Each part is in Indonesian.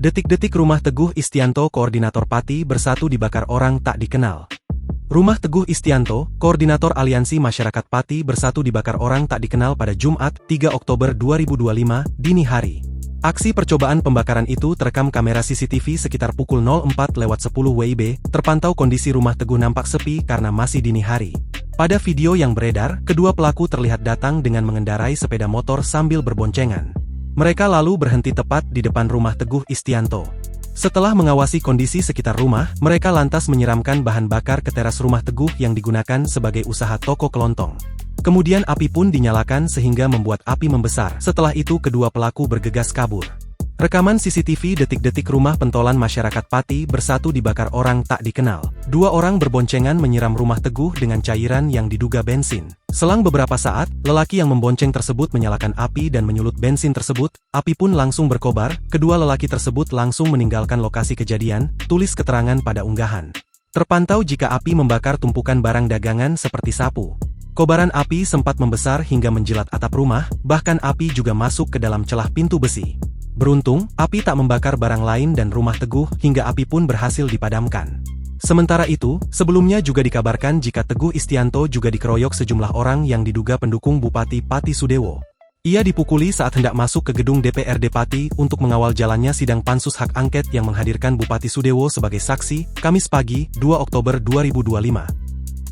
Detik-detik rumah Teguh Istianto, koordinator Pati Bersatu dibakar orang tak dikenal. Rumah Teguh Istianto, koordinator Aliansi Masyarakat Pati Bersatu dibakar orang tak dikenal pada Jumat, 3 Oktober 2025, dini hari. Aksi percobaan pembakaran itu terekam kamera CCTV sekitar pukul 04.10 WIB, terpantau kondisi rumah Teguh nampak sepi karena masih dini hari. Pada video yang beredar, kedua pelaku terlihat datang dengan mengendarai sepeda motor sambil berboncengan. Mereka lalu berhenti tepat di depan rumah Teguh Istianto. Setelah mengawasi kondisi sekitar rumah, mereka lantas menyiramkan bahan bakar ke teras rumah Teguh yang digunakan sebagai usaha toko kelontong. Kemudian api pun dinyalakan sehingga membuat api membesar. Setelah itu kedua pelaku bergegas kabur. Rekaman CCTV detik-detik rumah pentolan masyarakat Pati Bersatu dibakar orang tak dikenal. Dua orang berboncengan menyiram rumah Teguh dengan cairan yang diduga bensin. Selang beberapa saat, lelaki yang membonceng tersebut menyalakan api dan menyulut bensin tersebut. Api pun langsung berkobar. Kedua lelaki tersebut langsung meninggalkan lokasi kejadian, tulis keterangan pada unggahan. Terpantau jika api membakar tumpukan barang dagangan seperti sapu. Kobaran api sempat membesar hingga menjilat atap rumah, bahkan api juga masuk ke dalam celah pintu besi. Beruntung, api tak membakar barang lain dan rumah Teguh hingga api pun berhasil dipadamkan. Sementara itu, sebelumnya juga dikabarkan jika Teguh Istianto juga dikeroyok sejumlah orang yang diduga pendukung Bupati Pati Sudewo. Ia dipukuli saat hendak masuk ke gedung DPRD Pati untuk mengawal jalannya sidang pansus hak angket yang menghadirkan Bupati Sudewo sebagai saksi, Kamis pagi, 2 Oktober 2025.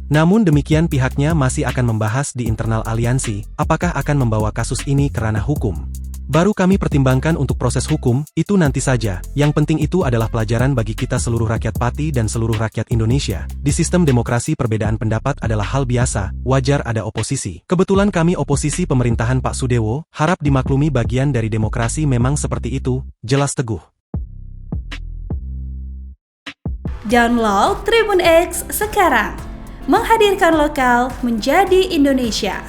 Namun demikian pihaknya masih akan membahas di internal aliansi, apakah akan membawa kasus ini ke ranah hukum. Baru kami pertimbangkan untuk proses hukum, itu nanti saja. Yang penting itu adalah pelajaran bagi kita seluruh rakyat Pati dan seluruh rakyat Indonesia. Di sistem demokrasi perbedaan pendapat adalah hal biasa, wajar ada oposisi. Kebetulan kami oposisi pemerintahan Pak Sudewo, harap dimaklumi bagian dari demokrasi memang seperti itu, jelas Teguh. Download Tribun X sekarang, menghadirkan lokal menjadi Indonesia.